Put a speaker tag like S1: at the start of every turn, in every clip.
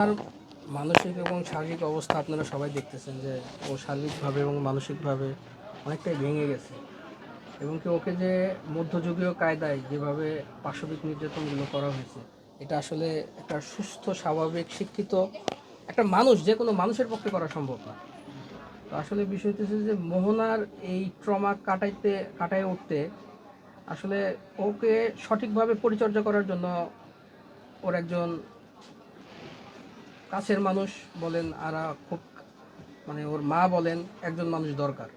S1: তার মানসিক এবং শারীরিক অবস্থা আপনারা সবাই দেখতেছেন যে ও শারীরিকভাবে এবং মানসিকভাবে অনেকটাই ভেঙে গেছে এবং কি ওকে যে মধ্যযুগীয় কায়দায় যেভাবে পাশবিক নির্যাতনগুলো করা হয়েছে এটা আসলে একটা সুস্থ স্বাভাবিক শিক্ষিত একটা মানুষ যে কোনো মানুষের পক্ষে করা সম্ভব না। তো আসলে বিষয়টি হচ্ছে যে মোহনার এই ট্রমা কাটায় উঠতে আসলে ওকে সঠিকভাবে পরিচর্যা করার জন্য ওর একজন কাছের মানুষ বলেন আর খুব মানে ওর মা বলেন একজন মানুষ দরকার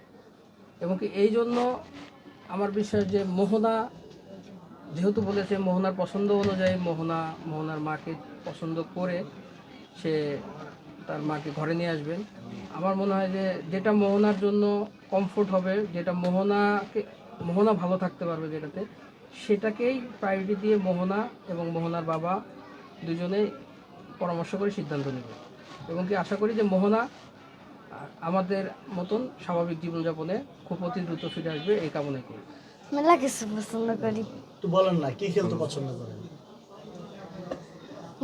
S1: এবং কি এই জন্য আমার বিশ্বাস যে মোহনা যেহেতু বলেছে মোহনার পছন্দ অনুযায়ী মোহনার মাকে পছন্দ করে সে তার মাকে ঘরে নিয়ে আসবেন। আমার মনে হয় যে যেটা মোহনার জন্য কমফোর্ট হবে, যেটা মোহনা ভালো থাকতে পারবে যেটাতে, সেটাকেই প্রায়োরিটি দিয়ে মোহনা এবং মোহনার বাবা দুজনেই পরামর্শ করে সিদ্ধান্ত নেবে এবং কি আশা করি যে মোহনা আমাদের মতন স্বাভাবিক জীবনযাপনে খুব অতি দ্রুত ফিরে আসবে এই কামনাই করি।
S2: মেলা কিছু পছন্দ করি।
S3: তো বলেন না কি খেলতে পছন্দ করেন?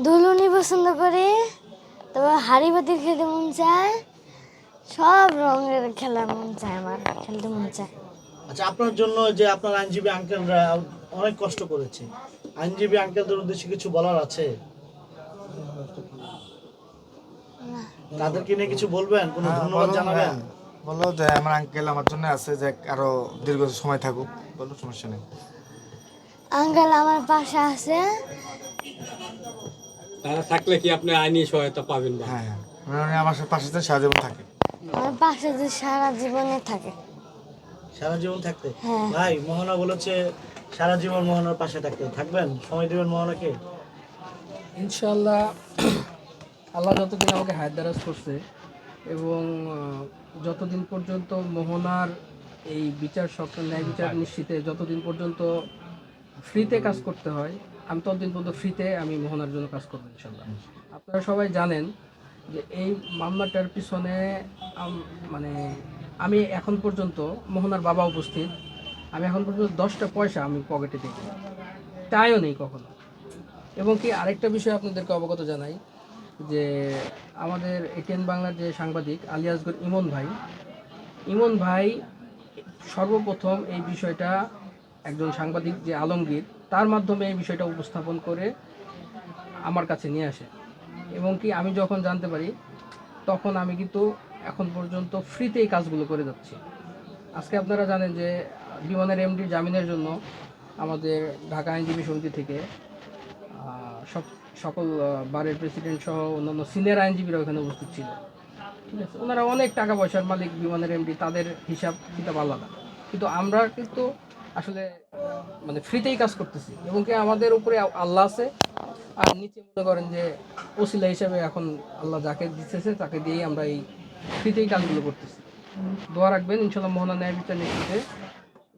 S2: দুলুনি পছন্দ করি, তারপর হাড়িবাতি খেলতে মন চায়, সব রঙের খেলা মন চায়, আমার খেলতে মন চায়।
S3: আচ্ছা, আপনার জন্য যে আপনার আইনজীবী আঙ্কেলরা অনেক কষ্ট করেছে, আইনজীবী আঙ্কেলদের উদ্দেশ্যে কিছু বলার আছে? তাদেরকে নিয়ে কিছু বলবেন, কোনো ধন্যবাদ জানাবেন?
S4: বলো যে আমার আঙ্কেল আমার জন্য আছে, যে আরো দীর্ঘ সময় থাকুক, বলো, সমস্যা নেই।
S2: আঙ্কেল আমার পাশে আছে।
S5: তারা থাকলে কি আপনি আইনি সহায়তা পাবেন?
S4: হ্যাঁ হ্যাঁ, উনি আমার পাশে সারা জীবন থাকে।
S2: আমার পাশে যে সারা জীবনে থাকে।
S3: সারা জীবন থাকতে?
S2: হ্যাঁ।
S3: ভাই, মোহনা বলেছে সারা জীবন মোহনার পাশে থাকতে, থাকবেন, সময় দিবেন মোহনাকে?
S1: ইনশাআল্লাহ আল্লাহ যতদিন আমাকে হায়াত দারাজ করছে এবং যতদিন পর্যন্ত মোহনার এই বিচার ন্যায় বিচার নিশ্চিতে যতদিন পর্যন্ত ফ্রিতে কাজ করতে হয় আমি ততদিন পর্যন্ত ফ্রিতে আমি মোহনার জন্য কাজ করবো ইনশাআল্লাহ। আপনারা সবাই জানেন যে এই মামলাটার পিছনে মানে আমি এখন পর্যন্ত মোহনার বাবা উপস্থিত, আমি এখন পর্যন্ত 10টা পয়সা আমি পকেটে দেখি, তাইও নেই কখনো। এবং কি আরেকটা বিষয় আপনাদেরকে অবগত জানাই যে আমাদের এটিএন বাংলার যে সাংবাদিক আলিয়াসগর ইমন ভাই সর্বপ্রথম এই বিষয়টা একজন সাংবাদিক যে আলমগীর তার মাধ্যমে এই বিষয়টা উপস্থাপন করে আমার কাছে নিয়ে আসে এবং কি আমি যখন জানতে পারি তখন আমি কিন্তু এখন পর্যন্ত ফ্রিতে এই কাজগুলো করে যাচ্ছি। আজকে আপনারা জানেন যে বিমানের এমডি জামিনের জন্য আমাদের ঢাকা আইনজীবী সমিতি থেকে সকল বারের প্রেসিডেন্ট সহ অন্যান্য সিনিয়র আইনজীবীরা ওখানে উপস্থিত ছিল। ঠিক আছে, ওনারা অনেক টাকা পয়সার মালিক, বিমানের এমডি, তাদের হিসাব কিতাব আলাদা, কিন্তু আমরা কিন্তু আসলে মানে ফ্রিতেই কাজ করতেছি এবং কি আমাদের উপরে আল্লাহ আছে আর নিচে মনে করেন যে ওসিলা হিসাবে এখন আল্লাহ যাকে দিতেছে তাকে দিয়েই আমরা এই ফ্রিতেই কাজগুলো করতেছি। দোয়া রাখবেন ইনশাল্লাহ মোহনা ন্যায় বিচার নিশ্চিতে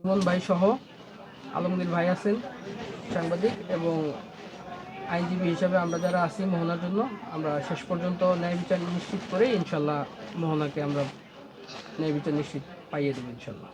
S1: ইমন ভাই সহ আলমগীর ভাই আছেন সাংবাদিক এবং আইনজীবী হিসাবে আমরা যারা আছি মোহনার জন্য আমরা শেষ পর্যন্ত ন্যায় বিচার নিশ্চিত করে ইনশাল্লাহ মোহনাকে আমরা ন্যায় বিচার নিশ্চিত পাইয়ে দেবো ইনশাল্লাহ।